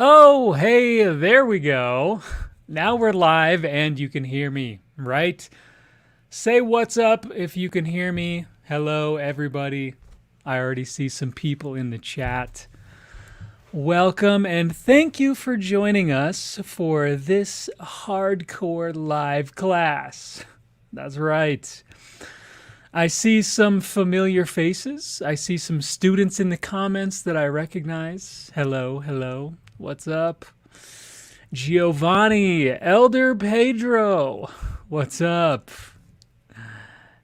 Oh, hey, there we go. Now we're live and you can hear me, right? Say what's up if you can hear me. Hello, everybody. I already see some people in the chat. Welcome and thank you for joining us for this hardcore live class. That's right. I see some familiar faces. I see some students in the comments that I recognize. Hello, hello. What's up? Giovanni, Elder Pedro. What's up?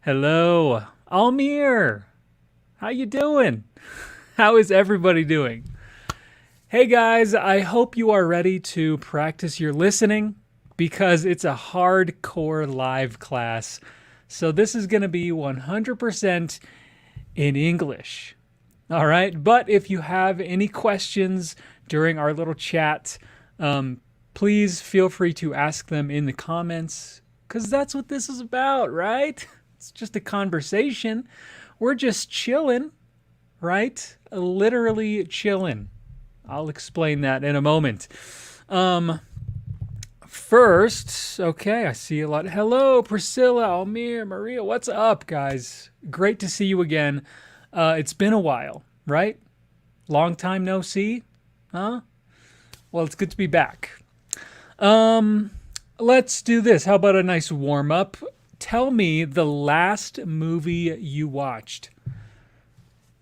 Hello. Almir. How you doing? How is everybody doing? Hey guys, I hope you are ready to practice your listening because it's a hardcore live class. So this is going to be 100% in English. All right. But if you have any questions during our little chat, please feel free to ask them in the comments because that's what this is about, right? It's just a conversation. We're just chilling, right? Literally chilling. I'll explain that in a moment. First, okay, I see a lot. Hello, Priscilla, Almir, Maria. What's up, guys? Great to see you again. It's been a while, right? Long time no see, huh? Well, it's good to be back. Let's do this. How about a nice warm up? Tell me the last movie you watched.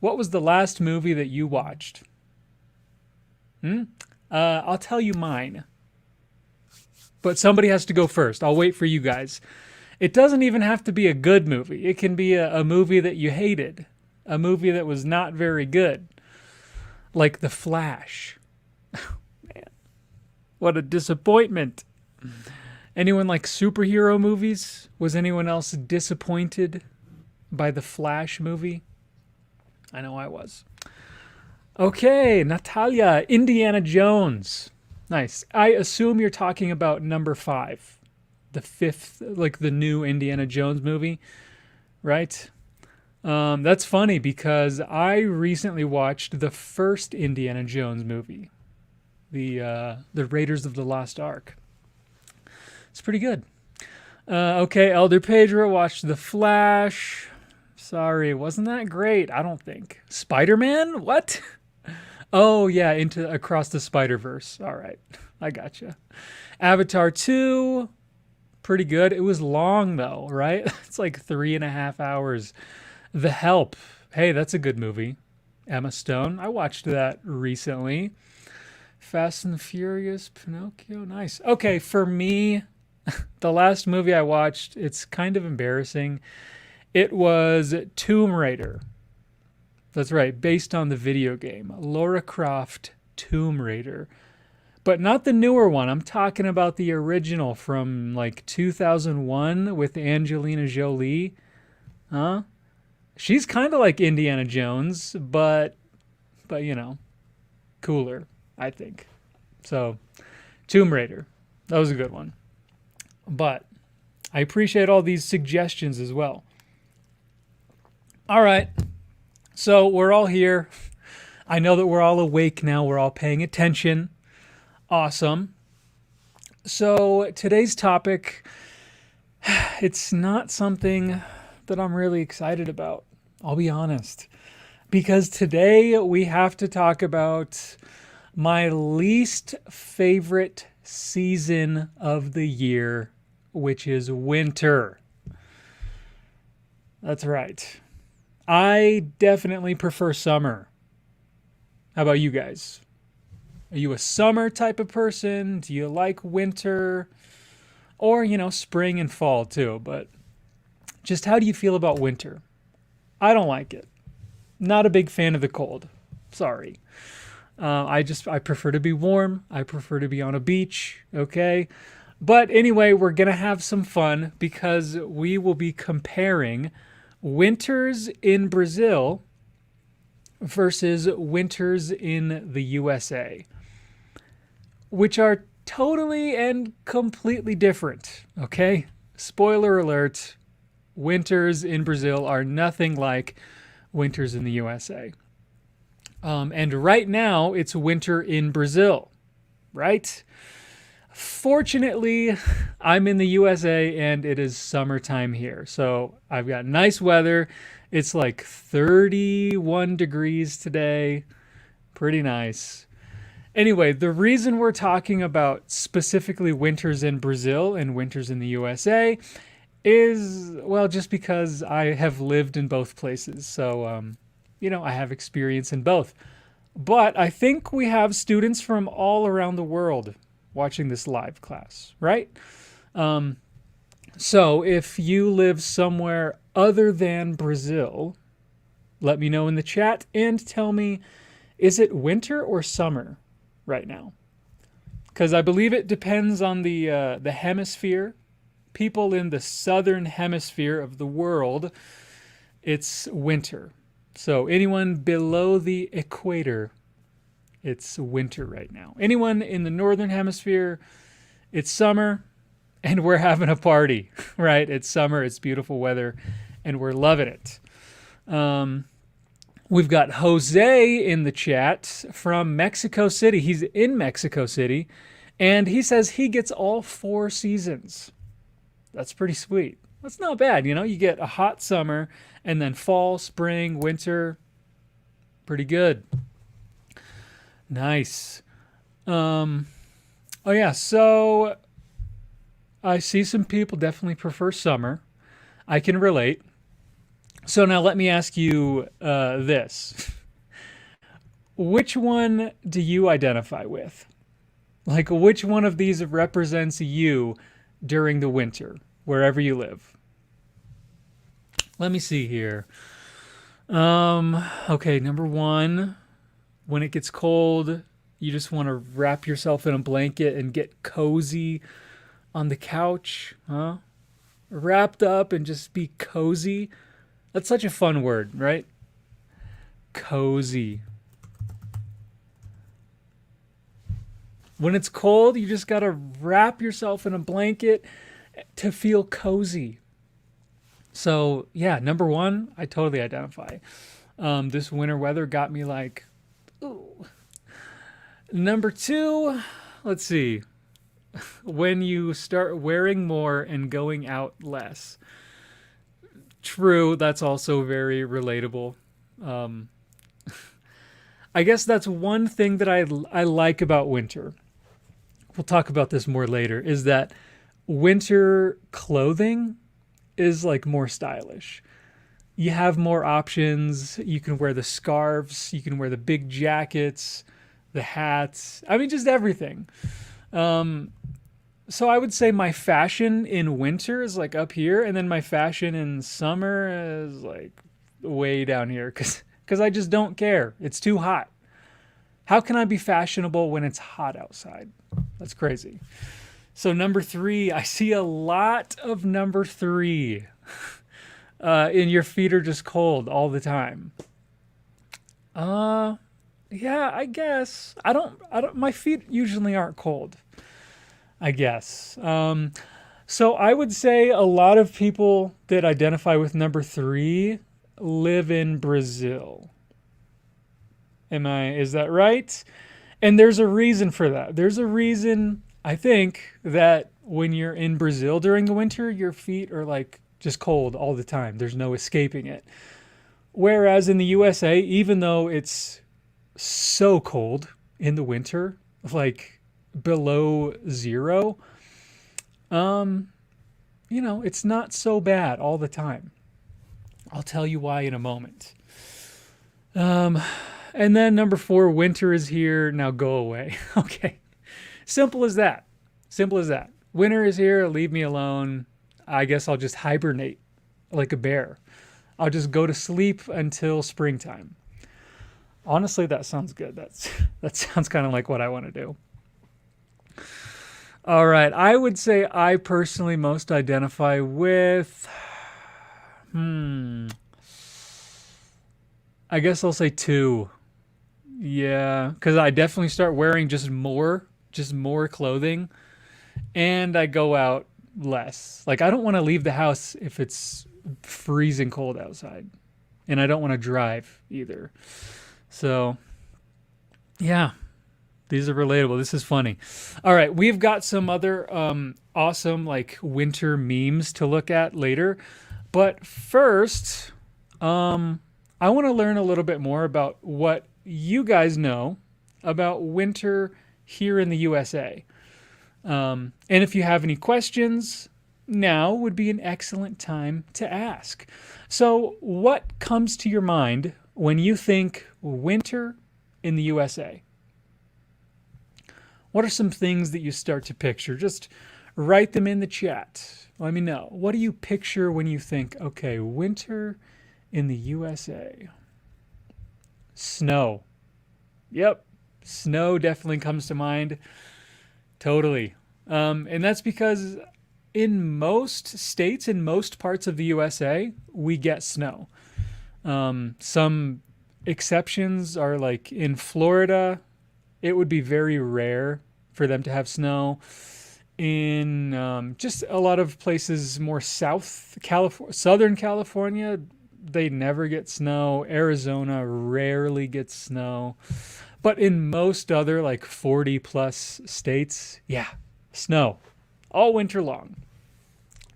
What was the last movie that you watched? I'll tell you mine. But somebody has to go first. I'll wait for you guys. It doesn't even have to be a good movie. It can be a movie that you hated. A movie that was not very good. Like The Flash. Oh, man. What a disappointment. Anyone like superhero movies? Was anyone else disappointed by The Flash movie? I know I was. Okay, Natalia, Indiana Jones. Nice. I assume you're talking about number 5. The 5th, like the new Indiana Jones movie, right? That's funny because I recently watched the first Indiana Jones movie, the Raiders of the Lost Ark. It's pretty good. Okay, Elder Pedro watched The Flash. Sorry, wasn't that great? I don't think. Spider-Man? What? Oh, yeah, into Across the Spider-Verse. All right, I gotcha. Avatar 2, pretty good. It was long, though, right? It's like 3.5 hours. The Help. Hey, that's a good movie. Emma Stone. I watched that recently. Fast and the Furious, Pinocchio. Nice. Okay, for me, the last movie I watched, it's kind of embarrassing. It was Tomb Raider. That's right, based on the video game. Lara Croft Tomb Raider. But not the newer one. I'm talking about the original from like 2001 with Angelina Jolie. Huh? She's kind of like Indiana Jones, but you know, cooler, I think. So, Tomb Raider. That was a good one. But I appreciate all these suggestions as well. All right. So we're all here. I know that we're all awake now. We're all paying attention. Awesome. So today's topic, it's not something that I'm really excited about. I'll be honest. Because today we have to talk about my least favorite season of the year, which is winter. That's right. I definitely prefer summer. How about you guys? Are you a summer type of person? Do you like winter? Or, spring and fall too. But just how do you feel about winter? I don't like it. Not a big fan of the cold. Sorry. I prefer to be warm. I prefer to be on a beach. Okay. But anyway, we're going to have some fun because we will be comparing winters in Brazil versus winters in the USA, which are totally and completely different, okay? Spoiler alert, winters in Brazil are nothing like winters in the USA. And right now, it's winter in Brazil, right? Fortunately, I'm in the USA and it is summertime here. So I've got nice weather. It's like 31 degrees today. Pretty nice. Anyway, the reason we're talking about specifically winters in Brazil and winters in the USA is, well, just because I have lived in both places. So, I have experience in both. But I think we have students from all around the world watching this live class, right? So if you live somewhere other than Brazil, let me know in the chat and tell me, is it winter or summer right now? Because I believe it depends on the hemisphere. People in the southern hemisphere of the world, it's winter. So anyone below the equator, it's winter right now. Anyone in the northern hemisphere, it's summer, and we're having a party, right? It's summer, it's beautiful weather, and we're loving it. We've got Jose in the chat from Mexico City. He's in Mexico City, and he says he gets all 4 seasons. That's pretty sweet. That's not bad, you get a hot summer, and then fall, spring, winter. Pretty good. Nice. So I see some people definitely prefer summer. I can relate. So now let me ask you this. Which one do you identify with? Like, which one of these represents you during the winter, wherever you live? Let me see here. Okay, number 1, when it gets cold, you just want to wrap yourself in a blanket and get cozy on the couch, huh? Wrapped up and just be cozy. That's such a fun word, right? Cozy. When it's cold, you just got to wrap yourself in a blanket to feel cozy. So, yeah, number 1, I totally identify. This winter weather got me like, ooh. Number 2, let's see. When you start wearing more and going out less. True, that's also very relatable. I guess that's one thing that I like about winter. We'll talk about this more later, is that winter clothing is like more stylish. You have more options. You can wear the scarves. You can wear the big jackets, the hats. I mean, just everything. So I would say my fashion in winter is like up here, and then my fashion in summer is like way down here because I just don't care. It's too hot. How can I be fashionable when it's hot outside? That's crazy. So number 3, I see a lot of number 3. And your feet are just cold all the time. Yeah, I guess. I don't, my feet usually aren't cold, I guess. So I would say a lot of people that identify with number 3 live in Brazil. Is that right? And there's a reason for that. There's a reason, I think, that when you're in Brazil during the winter, your feet are like just cold all the time. There's no escaping it. Whereas in the USA, even though it's so cold in the winter, like below 0, it's not so bad all the time. I'll tell you why in a moment. And then number 4, winter is here. Now go away. Okay. Simple as that. Simple as that. Winter is here. Leave me alone. I guess I'll just hibernate like a bear. I'll just go to sleep until springtime. Honestly, that sounds good. That sounds kind of like what I want to do. All right. I would say I personally most identify with... I guess I'll say 2. Yeah, because I definitely start wearing just more clothing, and I go out less. Like, I don't want to leave the house if it's freezing cold outside, and I don't want to drive either. So, yeah, These are relatable. This is funny. All right, we've got some other awesome like winter memes to look at later. But first, I want to learn a little bit more about what you guys know about winter here in the USA. And if you have any questions, now would be an excellent time to ask. So, what comes to your mind when you think winter in the USA? What are some things that you start to picture? Just write them in the chat. Let me know. What do you picture when you think, okay, winter in the USA? Snow. Yep, snow definitely comes to mind. Totally. And that's because in most states, in most parts of the USA, we get snow. Some exceptions are like in Florida, it would be very rare for them to have snow. In just a lot of places more Southern California, they never get snow. Arizona rarely gets snow. But in most other like 40 plus states, yeah, snow all winter long.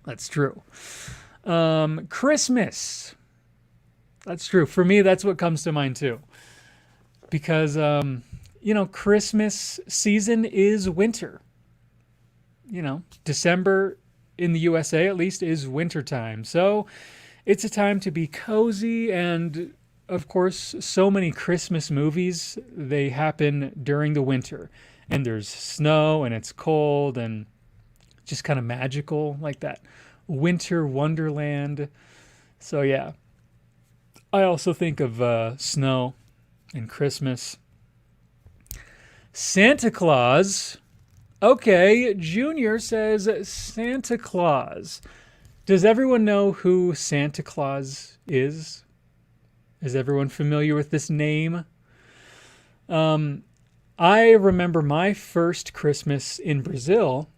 That's true. Christmas. That's true. For me, that's what comes to mind too. Because, Christmas season is winter. December in the USA at least is winter time. So it's a time to be cozy, and of course, so many Christmas movies, they happen during the winter. And there's snow and it's cold and just kind of magical, like that winter wonderland. So yeah, I also think of snow and Christmas. Santa Claus. Okay, Junior says Santa Claus. Does everyone know who Santa Claus is? Is everyone familiar with this name? I remember my first Christmas in Brazil.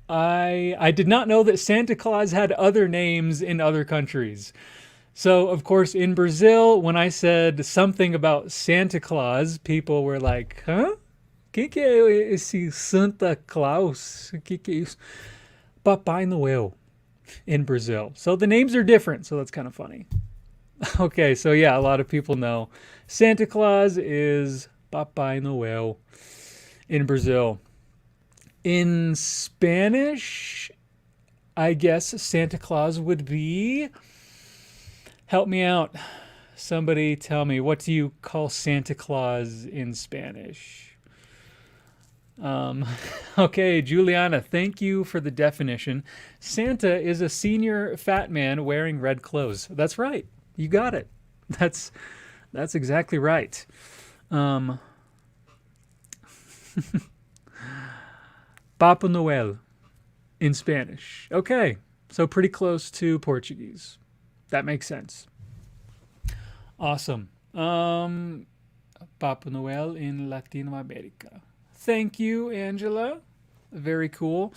I did not know that Santa Claus had other names in other countries. So, of course, in Brazil, when I said something about Santa Claus, people were like, huh? Que é esse Santa Claus? Que é isso? Papai Noel in Brazil. So the names are different, so that's kind of funny. Okay, so yeah, a lot of people know Santa Claus is Papai Noel in Brazil. In Spanish, I guess Santa Claus would be... Help me out. Somebody tell me, what do you call Santa Claus in Spanish? Okay, Juliana, thank you for the definition. Santa is a senior fat man wearing red clothes. That's right. You got it. That's exactly right. Papa Noel in Spanish. Okay, so pretty close to Portuguese. That makes sense. Awesome. Papa Noel in Latino America. Thank you, Angela. Very cool.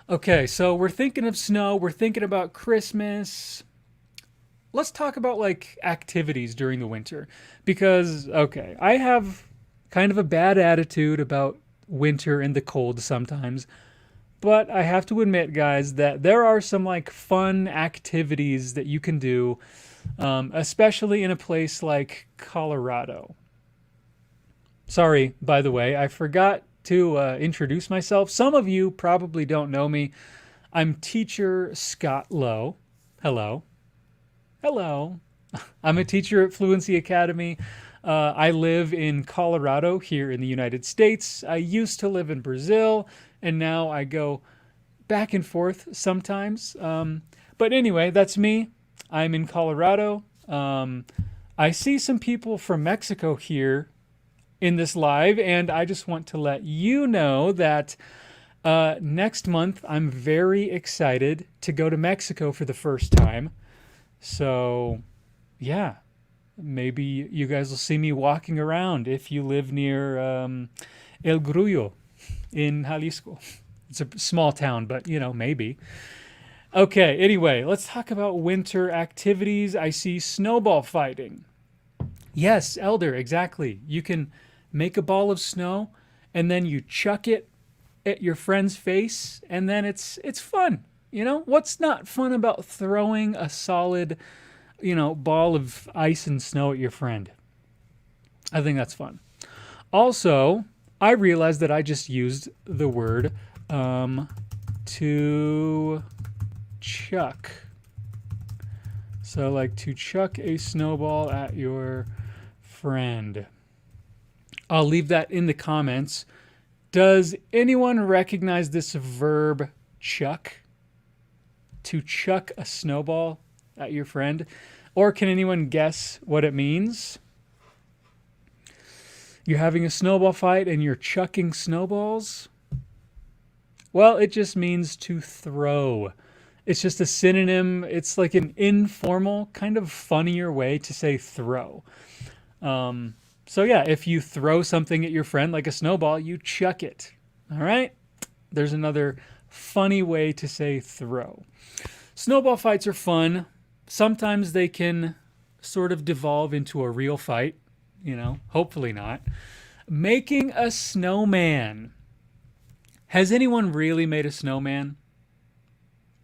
Okay, so we're thinking of snow. We're thinking about Christmas. Let's talk about like activities during the winter. Because, okay, I have kind of a bad attitude about winter and the cold sometimes. But I have to admit, guys, that there are some like fun activities that you can do, especially in a place like Colorado. Sorry, by the way, I forgot to introduce myself. Some of you probably don't know me. I'm teacher Scott Lowe. Hello. Hello. I'm a teacher at Fluency Academy. I live in Colorado here in the United States. I used to live in Brazil, and now I go back and forth sometimes. But anyway, that's me. I'm in Colorado. I see some people from Mexico here in this live, and I just want to let you know that next month I'm very excited to go to Mexico for the first time. So, yeah, maybe you guys will see me walking around if you live near El Grullo in Jalisco. It's a small town, but, maybe. Okay, anyway, let's talk about winter activities. I see snowball fighting. Yes, Elder, exactly. You can make a ball of snow and then you chuck it at your friend's face, and then it's fun. You know, what's not fun about throwing a solid, ball of ice and snow at your friend? I think that's fun. Also, I realized that I just used the word to chuck. So like to chuck a snowball at your friend. I'll leave that in the comments. Does anyone recognize this verb chuck? To chuck a snowball at your friend? Or can anyone guess what it means? You're having a snowball fight and you're chucking snowballs? Well, it just means to throw. It's just a synonym. It's like an informal, kind of funnier way to say throw. So yeah, if you throw something at your friend like a snowball, you chuck it. All right? There's another funny way to say throw. Snowball fights are fun. Sometimes they can sort of devolve into a real fight. Hopefully not. Making a snowman. Has anyone really made a snowman?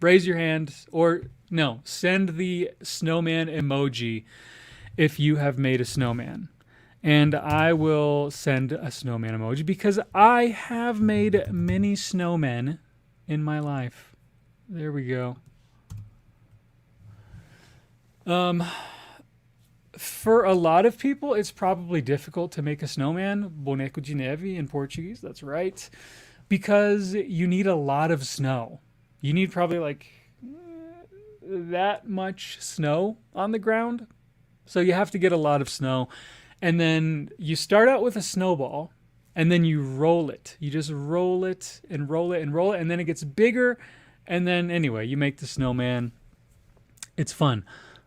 Raise your hand, or no, send the snowman emoji if you have made a snowman. And I will send a snowman emoji because I have made many snowmen in my life. There we go. For a lot of people, it's probably difficult to make a snowman, boneco de neve in Portuguese, that's right, because you need a lot of snow. You need probably like that much snow on the ground. So you have to get a lot of snow. And then you start out with a snowball, and then you roll it. You just roll it and roll it and roll it, and then it gets bigger. And then anyway, you make the snowman. It's fun.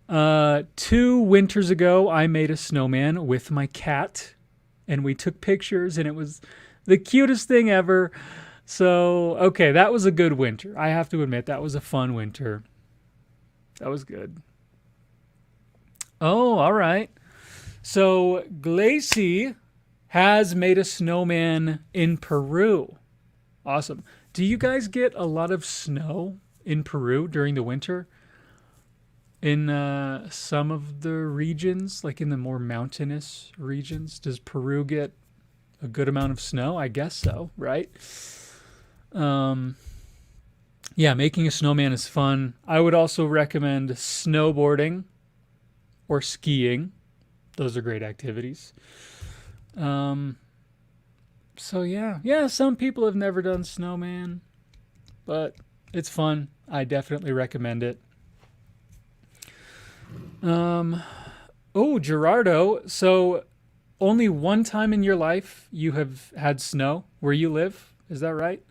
2 winters ago, I made a snowman with my cat, and we took pictures, and it was the cutest thing ever. So, okay, that was a good winter. I have to admit, that was a fun winter. That was good. Oh, all right. So, Glacy has made a snowman in Peru. Awesome. Do you guys get a lot of snow in Peru during the winter? In some of the regions, like in the more mountainous regions, does Peru get a good amount of snow? I guess so, right? Yeah, making a snowman is fun. I would also recommend snowboarding or skiing. Those are great activities. So yeah, some people have never done snowman, but it's fun. I definitely recommend it. Gerardo, so only one time in your life you have had snow where you live, is that right?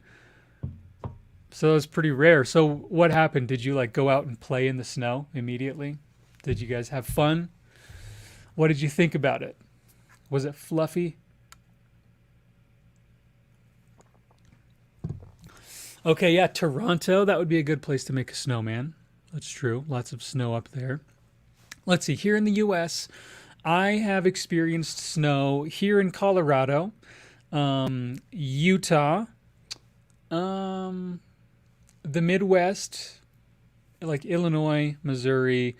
So it's pretty rare. So what happened? Did you like go out and play in the snow immediately? Did you guys have fun? What did you think about it? Was it fluffy? Okay, yeah, Toronto, that would be a good place to make a snowman. That's true. Lots of snow up there. Let's see, here in the US, I have experienced snow here in Colorado, Utah, the Midwest, like Illinois, Missouri,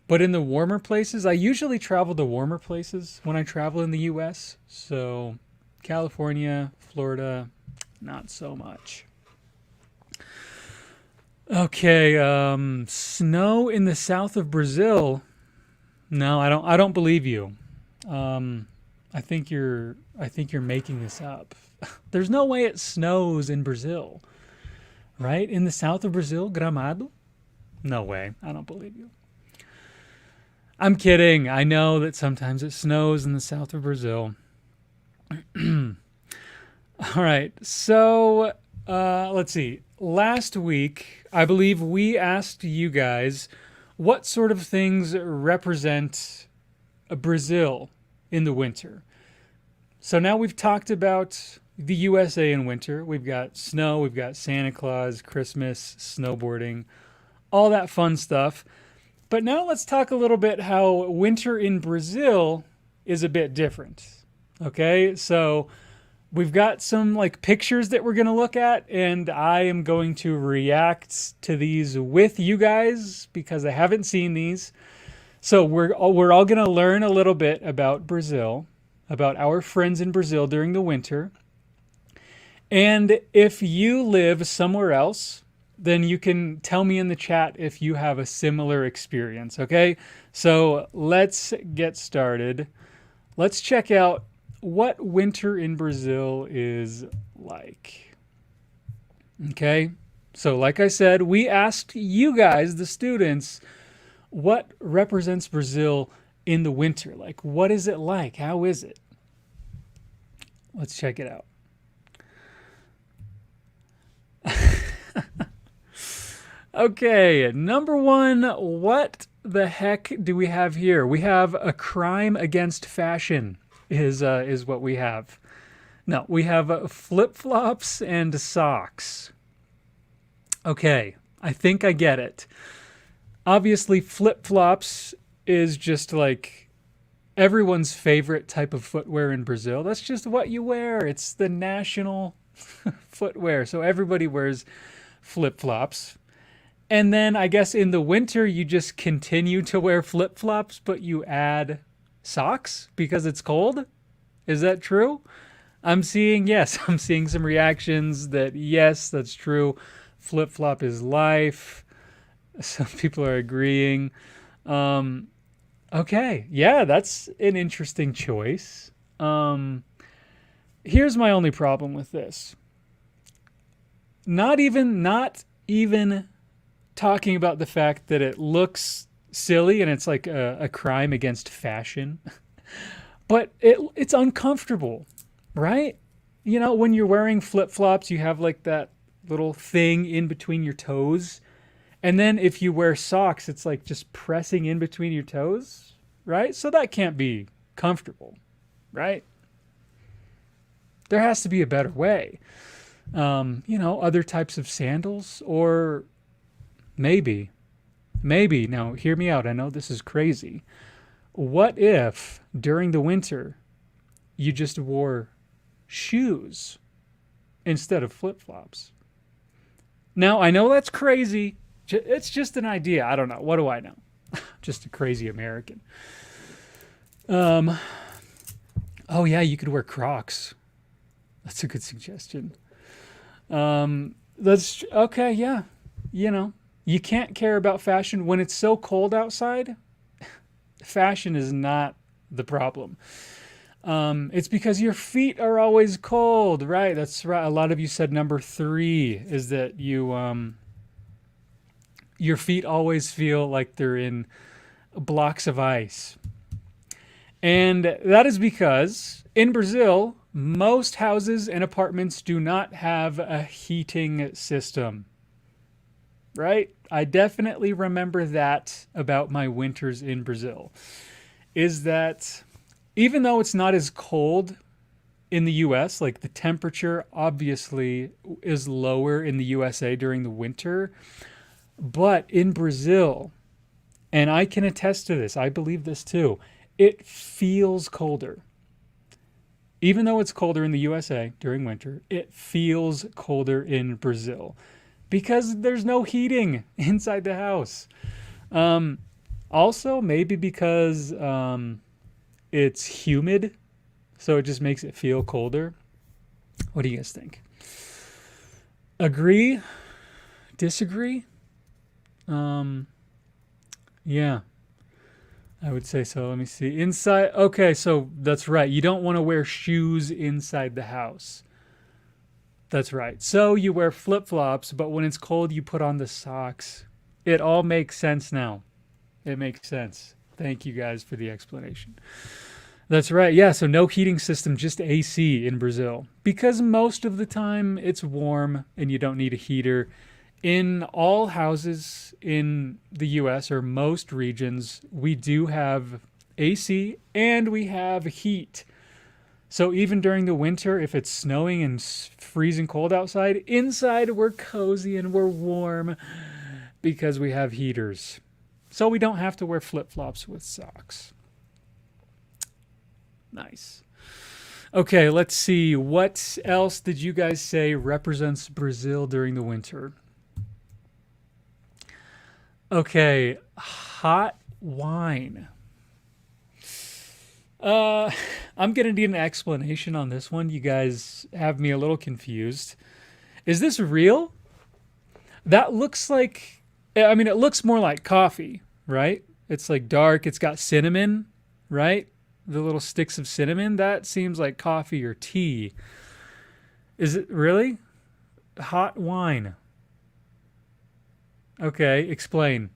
but in the warmer places, I usually travel to warmer places when I travel in the US. So California, Florida, not so much. Okay, snow in the south of Brazil. No, I don't believe you. I think you're making this up. There's no way it snows in Brazil. Right? In the south of Brazil, Gramado? No way. I don't believe you. I'm kidding. I know that sometimes it snows in the south of Brazil. All right. So, let's see. Last week, I believe we asked you guys what sort of things represent Brazil in the winter. So now we've talked about the USA in winter. We've got snow, we've got Santa Claus, Christmas, snowboarding, all that fun stuff. But now let's talk a little bit how winter in Brazil is a bit different. Okay, so we've got some like pictures that we're going to look at, and I am going to react to these with you guys because I haven't seen these. So we're all going to learn a little bit about Brazil, about our friends in Brazil during the winter. And if you live somewhere else, then you can tell me in the chat if you have a similar experience, okay? So let's get started. Let's check out what winter in Brazil is like. Okay? So like I said, we asked you guys, the students, what represents Brazil in the winter? Like, what is it like? How is it? Let's check it out. Okay, number one, what the heck do we have here? We have a crime against fashion is what we have. No, we have flip-flops and socks. Okay, I think I get it. Obviously, flip-flops is just like everyone's favorite type of footwear in Brazil. That's just what you wear. It's the national footwear. So everybody wears flip-flops. And then I guess in the winter, you just continue to wear flip-flops, but you add socks because it's cold. Is that true? I'm seeing some reactions that yes, that's true. Flip-flop is life. Some people are agreeing. Okay, yeah, that's an interesting choice. Here's my only problem with this. Not even talking about the fact that it looks silly and it's like a crime against fashion, but it's uncomfortable, right? You know, when you're wearing flip-flops, you have like that little thing in between your toes. And then if you wear socks, it's like just pressing in between your toes, right? So that can't be comfortable, right? There has to be a better way. Other types of sandals, or maybe, now hear me out. I know this is crazy. What if during the winter you just wore shoes instead of flip-flops? Now, I know that's crazy. It's just an idea. I don't know. What do I know? Just a crazy American. Oh yeah, you could wear Crocs. That's a good suggestion. That's okay. Yeah. You can't care about fashion when it's so cold outside. Fashion is not the problem. It's because your feet are always cold, right? That's right. A lot of you said number 3 is that your feet always feel like they're in blocks of ice. And that is because in Brazil, most houses and apartments do not have a heating system, right? I definitely remember that about my winters in Brazil, is that even though it's not as cold in the US, like the temperature obviously is lower in the USA during the winter, but in Brazil, and I can attest to this, I believe this too, it feels colder. Even though it's colder in the USA during winter, it feels colder in Brazil because there's no heating inside the house. Also, maybe because it's humid, so it just makes it feel colder. What do you guys think? Agree? Disagree? Yeah, I would say so. Let me see. Inside. Okay, so that's right. You don't want to wear shoes inside the house. That's right. So you wear flip-flops, but when it's cold, you put on the socks. It all makes sense now. It makes sense. Thank you guys for the explanation. That's right. Yeah, so no heating system, just AC in Brazil. Because most of the time it's warm and you don't need a heater. In all houses in the US, or most regions, we do have AC and we have heat. So even during the winter, if it's snowing and freezing cold outside, inside we're cozy and we're warm because we have heaters. So we don't have to wear flip-flops with socks. Nice. Okay, let's see. What else did you guys say represents Brazil during the winter? Okay, hot wine. Uh, I'm gonna need an explanation on this one. You guys have me a little confused. Is this real? That looks like, I mean, it looks more like coffee, right? It's like dark. It's got cinnamon, right? The little sticks of cinnamon. That seems like coffee or tea. Is it really? Hot wine. Okay, explain.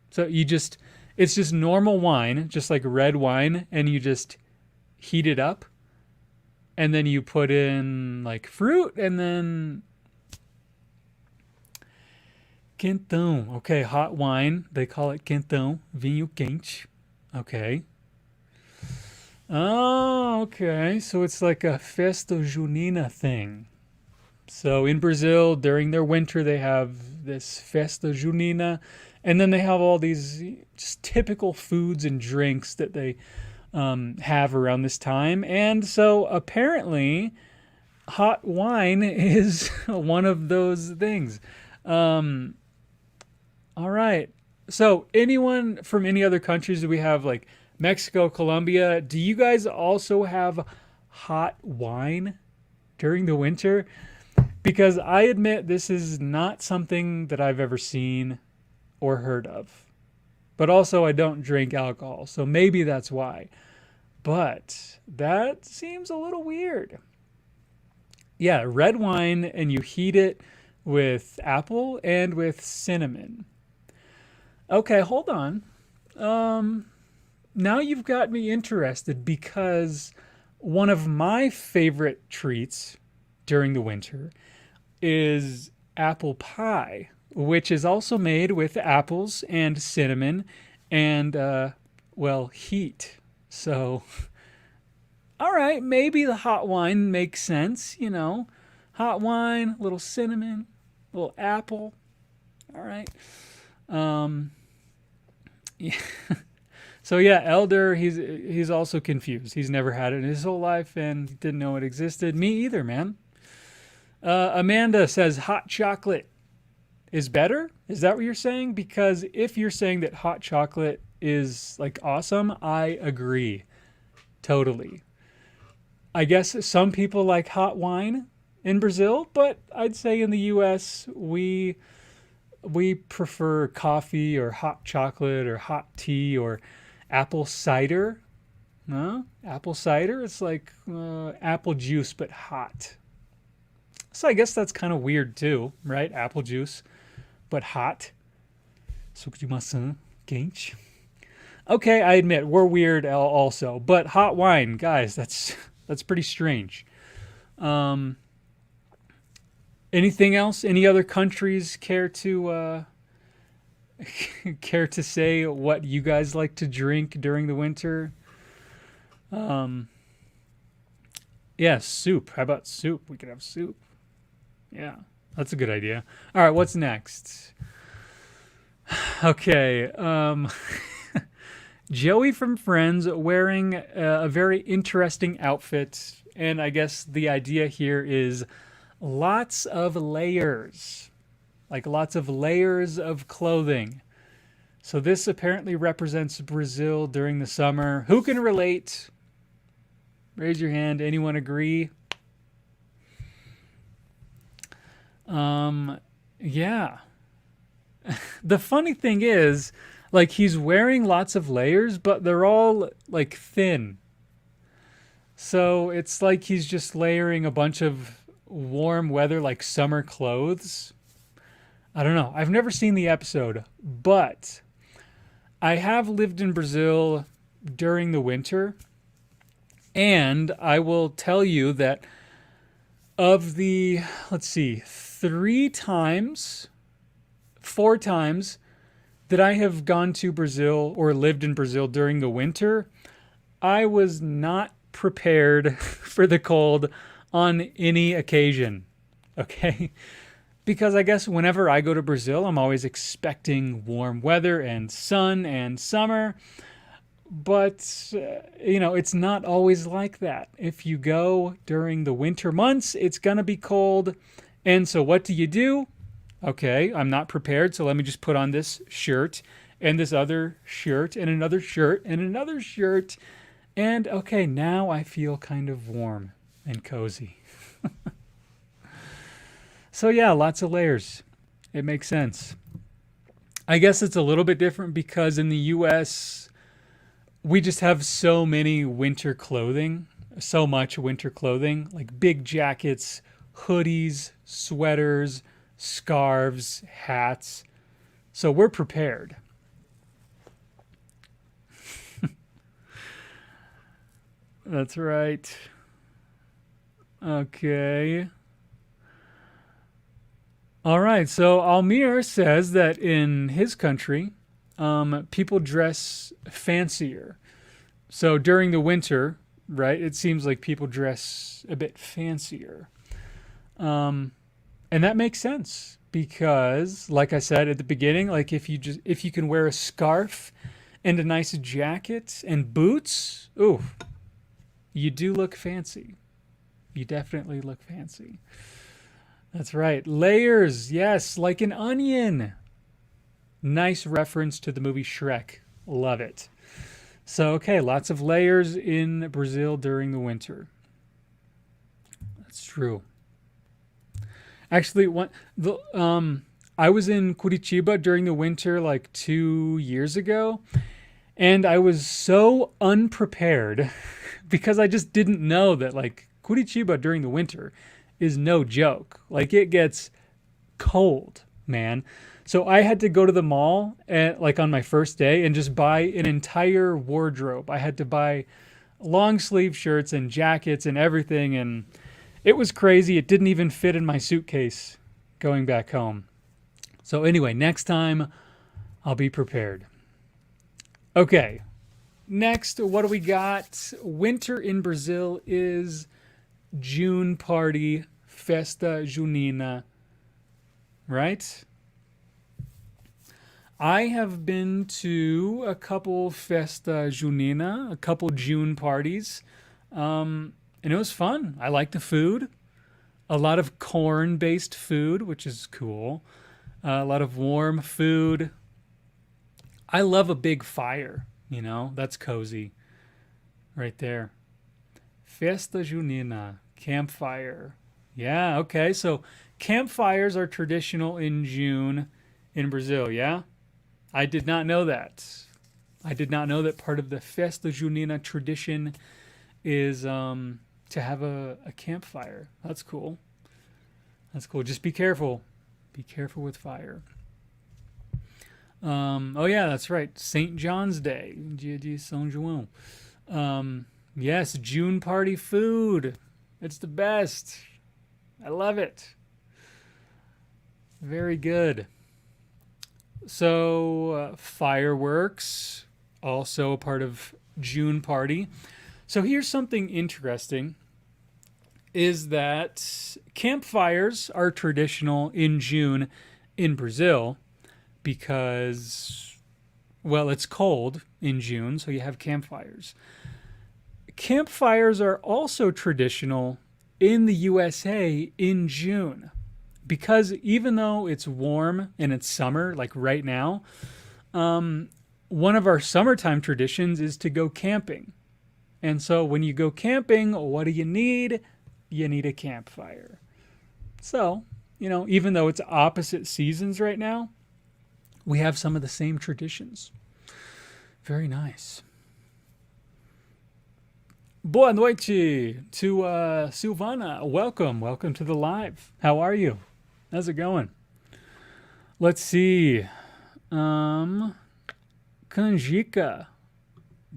So it's just normal wine, just like red wine, and you just heat it up, and then you put in like fruit, and then quentão. Okay, hot wine. They call it quentão, vinho quente. Okay. Oh, okay. So it's like a festa junina thing. So in Brazil, during their winter, they have this festa junina, and then they have all these just typical foods and drinks that they have around this time. And so apparently, hot wine is one of those things. Um, all right. So anyone from any other countries? Do we have like Mexico, Colombia? Do you guys also have hot wine during the winter? Because I admit this is not something that I've ever seen or heard of. But also, I don't drink alcohol, so maybe that's why. But that seems a little weird. Yeah, red wine, and you heat it with apple and with cinnamon. Okay, hold on. Um, Now you've got me interested because one of my favorite treats during the winter is apple pie, which is also made with apples and cinnamon and, well, heat. So, all right, maybe the hot wine makes sense, you know. Hot wine, little cinnamon, little apple. All right. Um, yeah. So yeah, Elder, he's also confused. He's never had it in his whole life and didn't know it existed. Me either, man. Amanda says hot chocolate is better. Is that what you're saying? Because if you're saying that hot chocolate is like awesome, I agree totally. I guess some people like hot wine in Brazil, but I'd say in the U.S. we prefer coffee or hot chocolate or hot tea or apple cider. No, apple cider. It's like apple juice but hot. So I guess that's kind of weird too, right? Apple juice, but hot. Suco de maçã quente. Okay, I admit we're weird also, but hot wine, guys, that's pretty strange. Um, Anything else? Any other countries care to care to say what you guys like to drink during the winter? Um, yeah, soup. How about soup? We could have soup. Yeah, that's a good idea. All right, what's next? Okay, Joey from Friends wearing a very interesting outfit, and I guess the idea here is lots of layers, like lots of layers of clothing. So this apparently represents Brazil during the summer. Who can relate? Raise your hand. Anyone agree? Yeah. The funny thing is, like, he's wearing lots of layers, but they're all like thin. So it's like he's just layering a bunch of warm weather, like summer clothes. I don't know. I've never seen the episode, but I have lived in Brazil during the winter, and I will tell you that of the, let's see, four times that I have gone to Brazil or lived in Brazil during the winter, I was not prepared for the cold on any occasion. Okay? Because I guess whenever I go to Brazil, I'm always expecting warm weather and sun and summer. But, it's not always like that. If you go during the winter months, it's going to be cold. And so what do? Okay, I'm not prepared, so let me just put on this shirt and this other shirt and another shirt and another shirt. And okay, now I feel kind of warm and cozy. So yeah, lots of layers. It makes sense. I guess it's a little bit different because in the US, we just have so many winter clothing, so much winter clothing, like big jackets, hoodies, sweaters, scarves, hats. So we're prepared. That's right. Okay. All right. So Almir says that in his country, people dress fancier. So during the winter, right, it seems like people dress a bit fancier. And that makes sense because, like I said at the beginning, like if you can wear a scarf and a nice jacket and boots, ooh, you do look fancy. You definitely look fancy. That's right. Layers, yes, like an onion. Nice reference to the movie Shrek. Love it. So, okay, lots of layers in Brazil during the winter. That's true. Actually, I was in Curitiba during the winter like 2 years ago, and I was so unprepared because I just didn't know that like Curitiba during the winter is no joke. Like it gets cold, man. So I had to go to the mall like on my first day and just buy an entire wardrobe. I had to buy long sleeve shirts and jackets and everything, and it was crazy. It didn't even fit in my suitcase going back home. So anyway, next time I'll be prepared. Okay. Next, what do we got? Winter in Brazil is June party, festa junina, right? I have been to a couple festa junina, a couple June parties, and it was fun. I like the food, a lot of corn-based food, which is cool, a lot of warm food. I love a big fire, that's cozy right there. Festa junina, campfire. Yeah, okay. So campfires are traditional in June in Brazil, yeah? I did not know that. I did not know that part of the Festa Junina tradition is to have a campfire. That's cool. That's cool. Just be careful. Be careful with fire. Oh, yeah, that's right. St. John's Day. Dia de São João. Yes, June party food. It's the best. I love it. Very good. So, fireworks, also a part of June party. So here's something interesting, is that campfires are traditional in June in Brazil because, well, it's cold in June, so you have campfires. Campfires are also traditional in the USA in June. Because even though it's warm and it's summer, like right now, one of our summertime traditions is to go camping. And so when you go camping, what do you need? You need a campfire. So, even though it's opposite seasons right now, we have some of the same traditions. Very nice. Boa noite to Silvana. Welcome to the live. How are you? How's it going? Let's see. Canjica.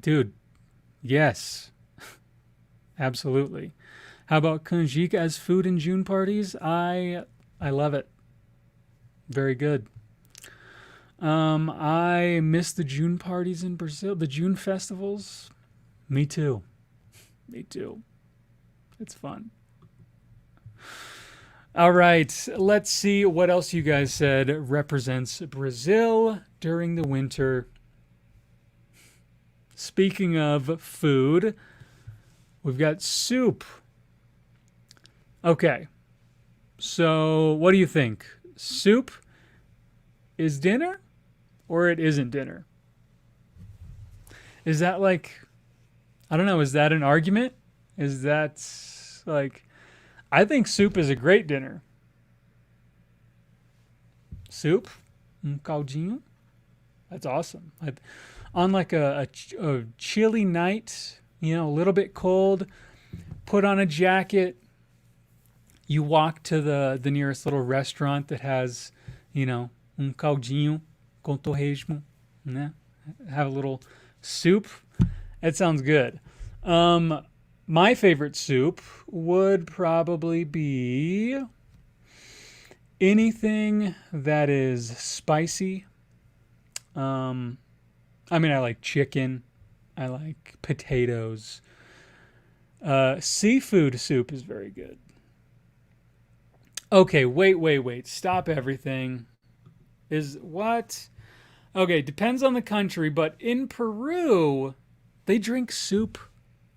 Dude, yes. Absolutely. How about canjica as food in June parties? I love it. Very good. I miss the June parties in Brazil, the June festivals. Me too. Me too. It's fun. All right, let's see what else you guys said represents Brazil during the winter. Speaking of food, we've got soup. Okay, so what do you think? Soup is dinner or it isn't dinner? Is that like, I don't know, is that an argument? Is that like, I think soup is a great dinner. Soup, caldinho, that's awesome. On like a chilly night, a little bit cold, put on a jacket, you walk to the nearest little restaurant that has, caldinho com torresmo, né? Have a little soup. That sounds good. My favorite soup would probably be anything that is spicy. I like chicken. I like potatoes. Seafood soup is very good. Okay, wait. Stop everything. Is what? Okay, depends on the country, but in Peru, they drink soup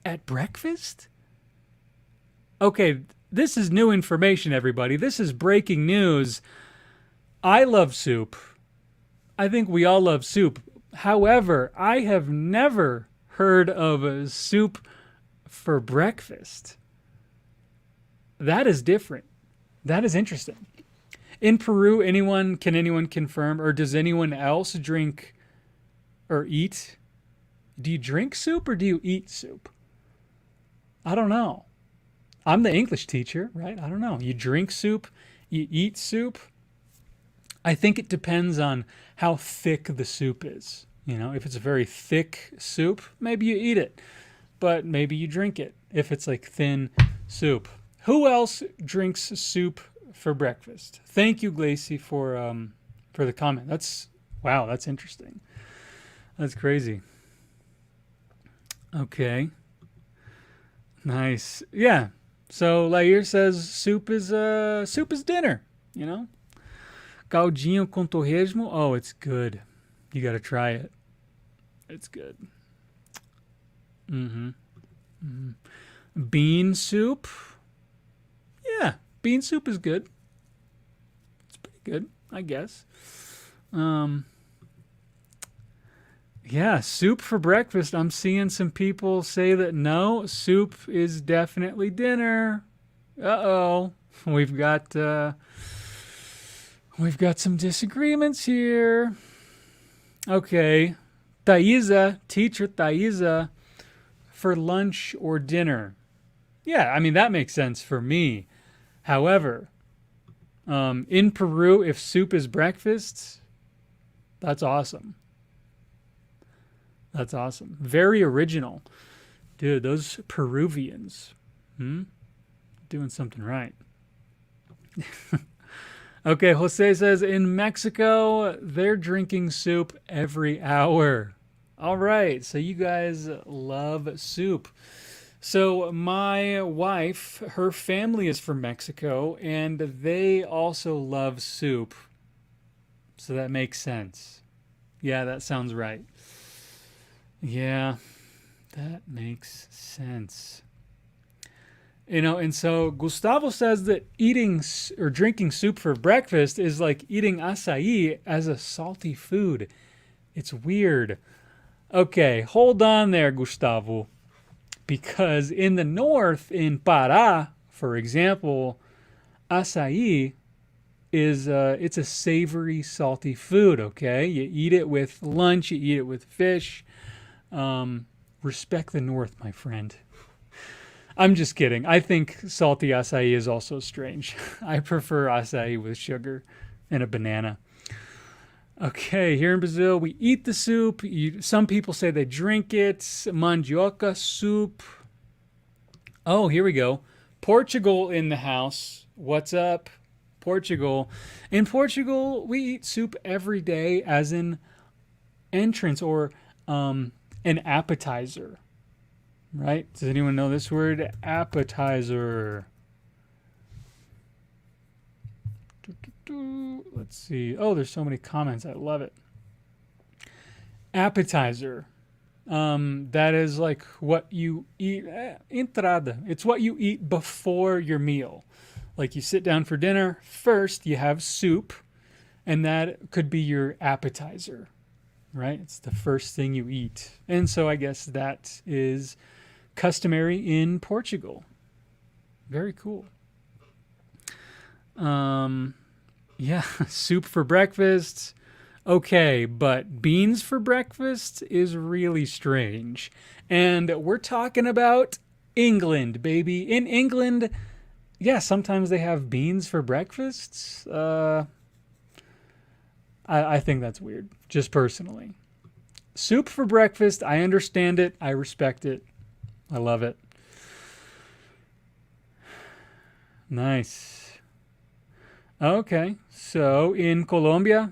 at breakfast? Okay, this is new information, everybody. This is breaking news. I love soup. I think we all love soup. However, I have never heard of a soup for breakfast. That is different. That is interesting. In Peru, can anyone confirm, or does anyone else drink or eat? Do you drink soup or do you eat soup? I don't know. I'm the English teacher, right? I don't know. You drink soup, you eat soup. I think it depends on how thick the soup is. If it's a very thick soup, maybe you eat it, but maybe you drink it if it's like thin soup. Who else drinks soup for breakfast? Thank you, Glacy, for the comment. That's interesting. That's crazy. Okay. Nice. Yeah. So Lair says soup is dinner, Caldinho com torresmo. Oh, it's good. You got to try it. It's good. Bean soup. Yeah, bean soup is good. It's pretty good, I guess. Yeah, soup for breakfast. I'm seeing some people say that no, soup is definitely dinner. Uh-oh. We've got some disagreements here. Okay. Teacher Thaisa, for lunch or dinner. Yeah, that makes sense for me. However, in Peru, if soup is breakfast, that's awesome. That's awesome. Very original. Dude, those Peruvians, doing something right. Okay, Jose says, in Mexico, they're drinking soup every hour. All right, so you guys love soup. So my wife, her family is from Mexico, and they also love soup. So that makes sense. Yeah, that sounds right. Yeah, that makes sense. And so Gustavo says that eating or drinking soup for breakfast is like eating acai as a salty food. It's weird. Okay, hold on there, Gustavo. Because in the north, in Pará, for example, acai is it's a savory, salty food, okay? You eat it with lunch, you eat it with fish. Respect the north, my friend. I'm just kidding. I think salty acai is also strange. I prefer acai with sugar and a banana. Okay, here in Brazil, we eat the soup. Some people say they drink it. Mandioca soup. Oh, here we go. Portugal in the house. What's up, Portugal? In Portugal, we eat soup every day as an entrance or an appetizer. Right? Does anyone know this word? Appetizer. Let's see. Oh, there's so many comments. I love it. Appetizer. That is like what you eat. Entrada. It's what you eat before your meal. Like you sit down for dinner, first you have soup, and that could be your appetizer, right? It's the first thing you eat. And so I guess that is customary in Portugal. Very cool. Yeah, soup for breakfast. Okay, but beans for breakfast is really strange. And we're talking about England, baby. In England, yeah, sometimes they have beans for breakfasts. I think that's weird, just personally. Soup for breakfast, I understand it. I respect it. I love it. Nice. Okay, so in Colombia,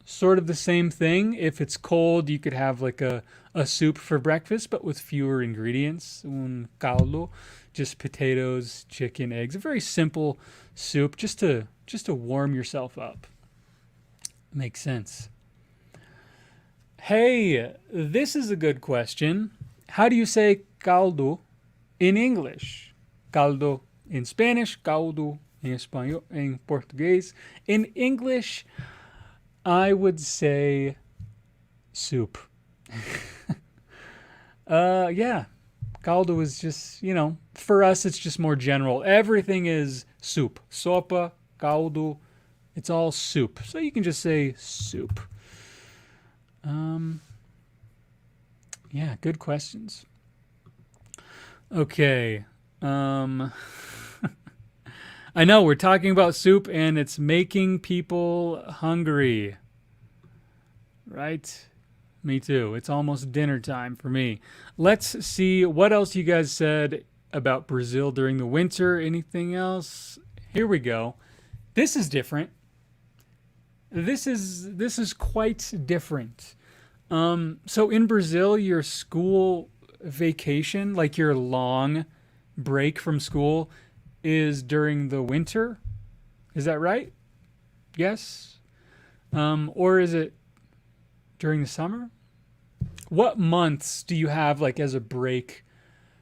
sort of the same thing. If it's cold, you could have like a soup for breakfast, but with fewer ingredients. Un caldo, just potatoes, chicken, eggs. A very simple soup just to warm yourself up. Makes sense. Hey, this is a good question. How do you say caldo in English? Caldo in Spanish, caldo in español, in Portuguese. In English, I would say soup. Yeah. Caldo is just, for us, it's just more general. Everything is soup. Sopa, caldo, it's all soup. So you can just say soup. Yeah, good questions. Okay. I know we're talking about soup and it's making people hungry. Right? Me too. It's almost dinner time for me. Let's see what else you guys said about Brazil during the winter. Anything else? Here we go. This is different. This is quite different. So in Brazil, your school vacation, like your long break from school, is during the winter. Is that right? Yes? Or is it during the summer? What months do you have like as a break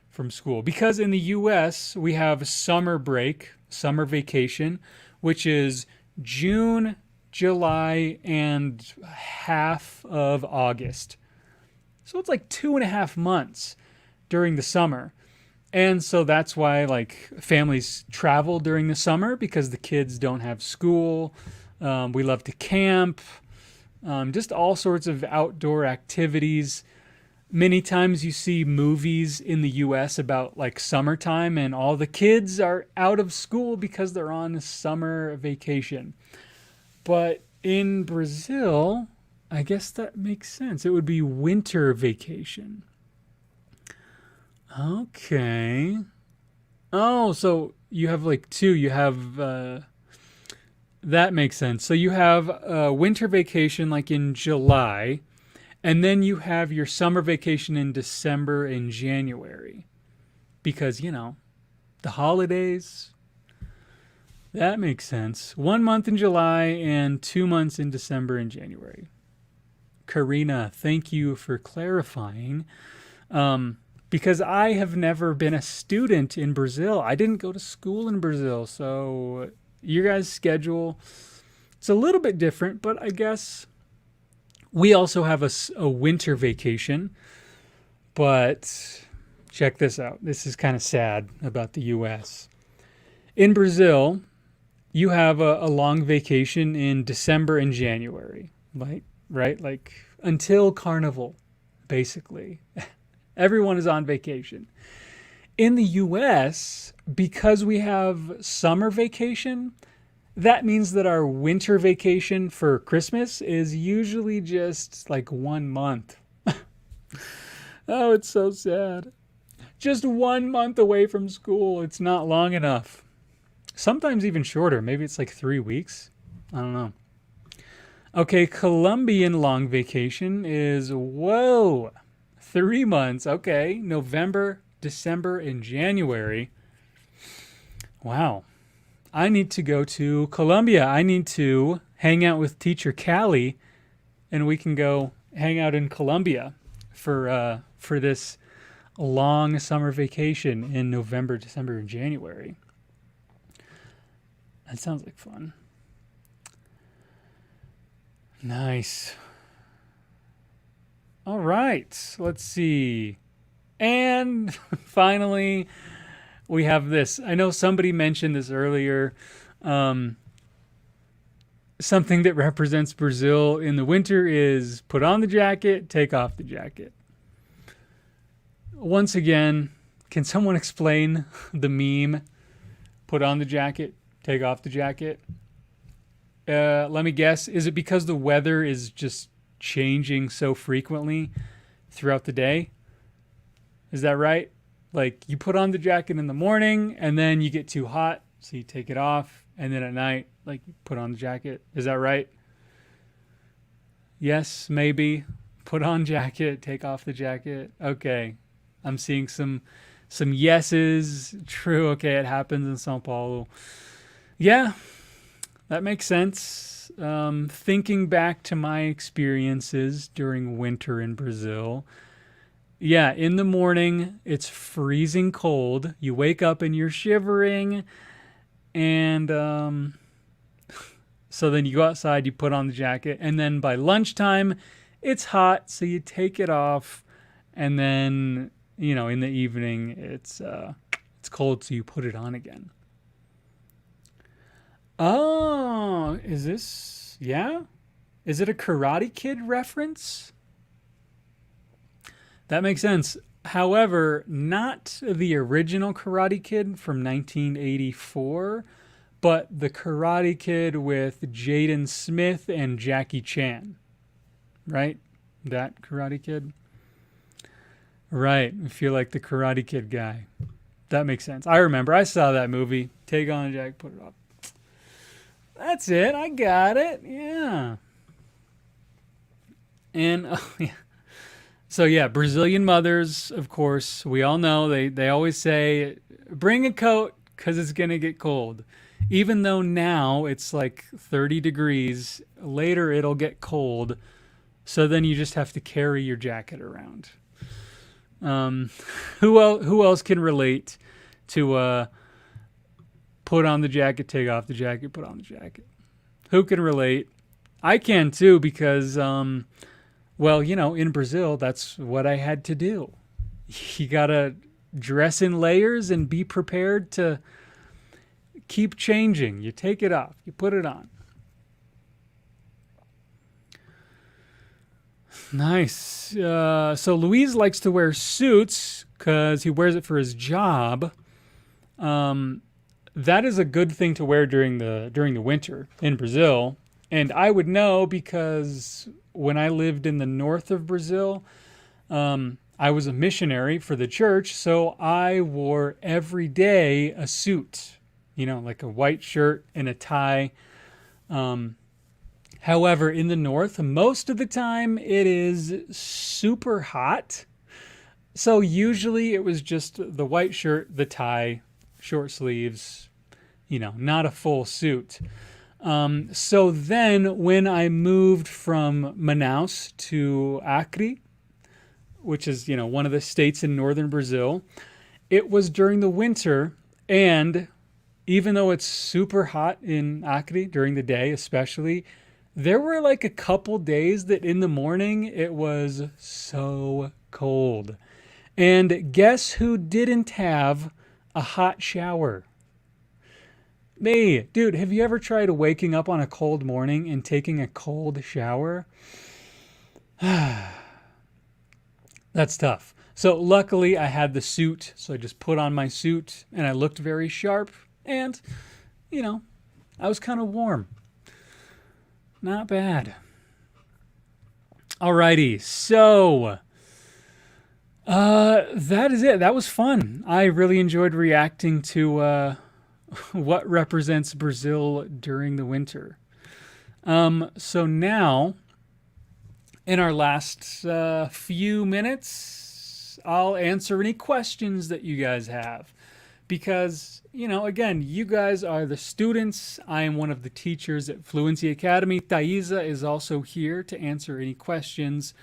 from school? Because in the US, we have summer break, summer vacation, which is June, July, and half of August. So it's like 2.5 months during the summer. And so that's why like families travel during the summer because the kids don't have school. We love to camp. Just all sorts of outdoor activities. Many times you see movies in the US about like summertime and all the kids are out of school because they're on summer vacation. But in Brazil, I guess that makes sense. It would be winter vacation. Okay. Oh, so you have like two. You have, that makes sense. So you have winter vacation like in July, and then you have your summer vacation in December and January. Because, the holidays. That makes sense. 1 month in July and 2 months in December and January. Karina, thank you for clarifying. Because I have never been a student in Brazil. I didn't go to school in Brazil. So your guys' schedule, it's a little bit different, but I guess we also have a winter vacation. But check this out. This is kind of sad about the U.S. In Brazil, you have a long vacation in December and January, right? Like until Carnival, basically. Everyone is on vacation. In the US, because we have summer vacation, that means that our winter vacation for Christmas is usually just like 1 month. Oh, it's so sad. Just 1 month away from school. It's not long enough. Sometimes even shorter. Maybe it's like 3 weeks. I don't know. Okay, Colombian long vacation is, 3 months. Okay, November, December, and January. Wow. I need to go to Colombia. I need to hang out with teacher Callie, and we can go hang out in Colombia. for this long summer vacation in November, December, and January. That sounds like fun. Nice. All right. Let's see. And finally, we have this. I know somebody mentioned this earlier. Something that represents Brazil in the winter is put on the jacket, take off the jacket. Once again, can someone explain the meme? Put on the jacket, take off the jacket. Let me guess. Is it because the weather is just changing so frequently throughout the day? Is that right? Like you put on the jacket in the morning and then you get too hot, so you take it off. And then at night, like you put on the jacket. Is that right? Yes, maybe. Put on jacket, take off the jacket. Okay. I'm seeing some yeses. True. Okay, it happens in São Paulo. Yeah, that makes sense. Thinking back to my experiences during winter in Brazil. Yeah, in the morning, it's freezing cold. You wake up and you're shivering. And so then you go outside, you put on the jacket. And then by lunchtime, it's hot. So you take it off. And then, in the evening, it's cold. So you put it on again. Oh, is this? Yeah? Is it a Karate Kid reference? That makes sense. However, not the original Karate Kid from 1984, but the Karate Kid with Jaden Smith and Jackie Chan. Right? That Karate Kid? Right. I feel like the Karate Kid guy. That makes sense. I remember. I saw that movie. Take on a jacket, put it up. That's it. I got it. Yeah. And, oh, yeah. So yeah, Brazilian mothers, of course, we all know they always say, bring a coat because it's going to get cold. Even though now it's like 30 degrees, later it'll get cold. So then you just have to carry your jacket around. Who else can relate to put on the jacket, take off the jacket, put on the jacket? Who can relate? I can too because... well, in Brazil, that's what I had to do. You got to dress in layers and be prepared to keep changing. You take it off, you put it on. Nice. So Luis likes to wear suits because he wears it for his job. That is a good thing to wear during the winter in Brazil. And I would know because when I lived in the north of Brazil, I was a missionary for the church. So I wore every day a suit, like a white shirt and a tie. However, in the north, most of the time it is super hot. So usually it was just the white shirt, the tie, short sleeves, not a full suit. So then when I moved from Manaus to Acre, which is, one of the states in northern Brazil, it was during the winter. And even though it's super hot in Acre during the day, especially, there were like a couple days that in the morning it was so cold. And guess who didn't have a hot shower? Me. Dude, have you ever tried waking up on a cold morning and taking a cold shower? That's tough. So luckily I had the suit, so I just put on my suit and I looked very sharp and, I was kind of warm. Not bad. Alrighty, so that is it. That was fun. I really enjoyed reacting to what represents Brazil during the winter. So now, in our last few minutes, I'll answer any questions that you guys have. Because, again, you guys are the students. I am one of the teachers at Fluency Academy. Thaisa is also here to answer any questions.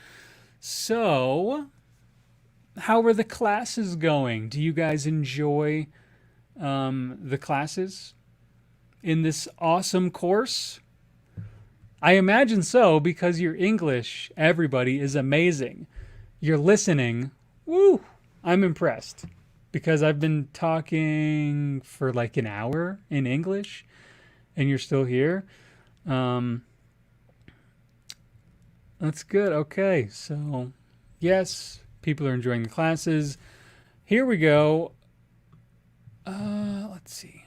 So, how are the classes going? Do you guys enjoy the classes in this awesome course? I imagine so because your English, everybody, is amazing. Your listening, woo, I'm impressed because I've been talking for like an hour in English and you're still here. Um, that's good. Okay, so yes, people are enjoying the classes. Here we go. Let's see.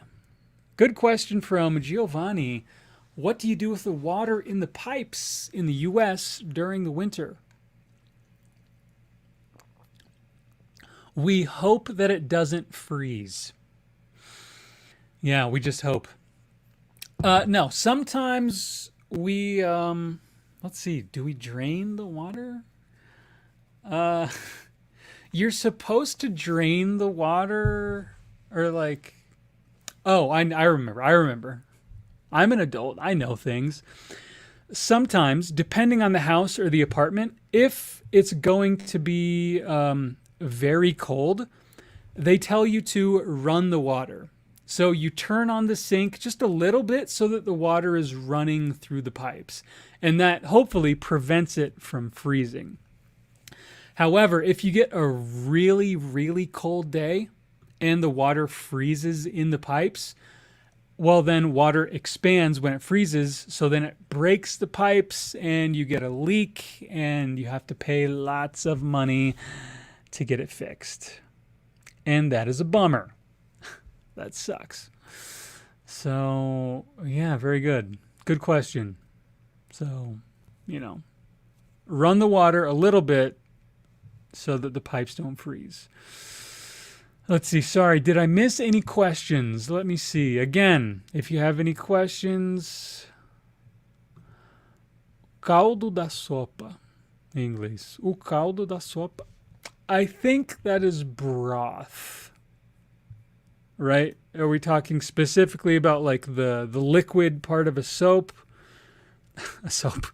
Good question from Giovanni. What do you do with the water in the pipes in the US during the winter? We hope that it doesn't freeze. Yeah, we just hope. No, sometimes we, let's see, do we drain the water? Uh, you're supposed to drain the water or like, oh, I remember. I remember. I'm an adult. I know things. Sometimes, depending on the house or the apartment, if it's going to be very cold, they tell you to run the water. So you turn on the sink just a little bit so that the water is running through the pipes. And that hopefully prevents it from freezing. However, if you get a really, really cold day and the water freezes in the pipes, well, then water expands when it freezes. So then it breaks the pipes and you get a leak and you have to pay lots of money to get it fixed. And that is a bummer. That sucks. So, yeah, very good. Good question. So, run the water a little bit so that the pipes don't freeze. Let's see. Sorry, did I miss any questions? Let me see. Again, if you have any questions. Caldo da sopa. Em inglês. O caldo da sopa. I think that is broth. Right? Are we talking specifically about like the liquid part of a soap? A soap.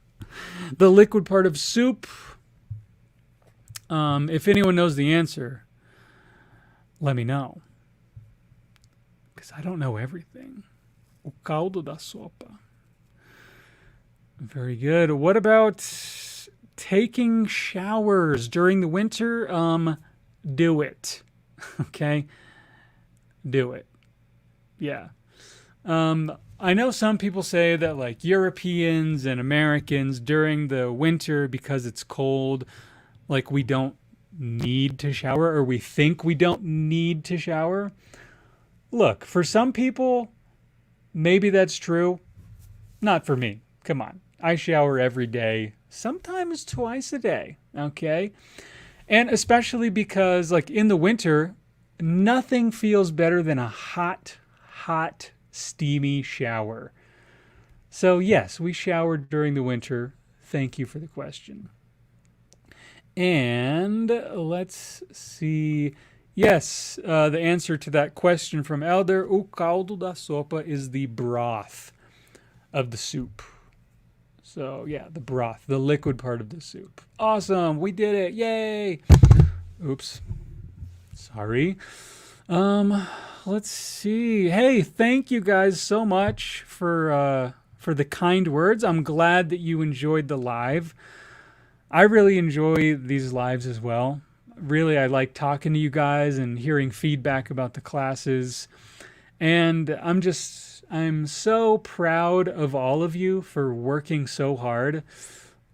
The liquid part of soup? If anyone knows the answer, let me know. Because I don't know everything. O caldo da sopa. Very good. What about taking showers during the winter? Do it. Okay? Do it. Yeah. I know some people say that like Europeans and Americans during the winter, because it's cold, like we don't need to shower or we think we don't need to shower. Look, for some people, maybe that's true. Not for me. Come on. I shower every day, sometimes twice a day. Okay. And especially because like in the winter, nothing feels better than a hot, steamy shower. So yes, we showered during the winter. Thank you for the question. And let's see. Yes, the answer to that question from Elder, o caldo da sopa is the broth of the soup. So yeah, the broth, the liquid part of the soup. Awesome, we did it, yay! Oops, sorry. Let's see. Hey, thank you guys so much for the kind words. I'm glad that you enjoyed the live. I really enjoy these lives as well. Really, I like talking to you guys and hearing feedback about the classes. And I'm so proud of all of you for working so hard.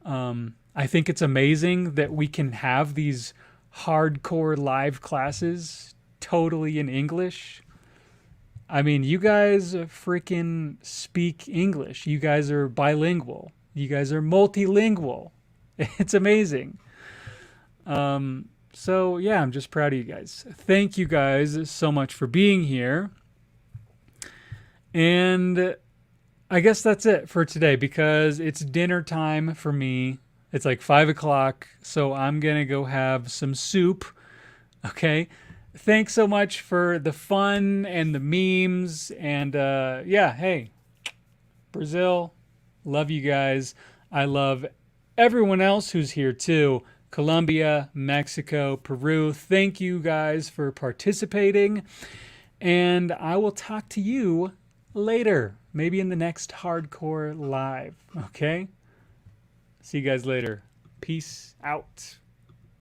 I think it's amazing that we can have these hardcore live classes totally in English. I mean, you guys freaking speak English. You guys are bilingual. You guys are multilingual. It's amazing. So yeah, I'm just proud of you guys. Thank you guys so much for being here. And I guess that's it for today because it's dinner time for me. It's like 5 o'clock, so I'm going to go have some soup. Okay. Thanks so much for the fun and the memes. And yeah, hey, Brazil, love you guys. I love everyone else who's here too. Colombia, Mexico, Peru. Thank you guys for participating. And I will talk to you later, maybe in the next Hardcore Live. Okay? See you guys later. Peace out.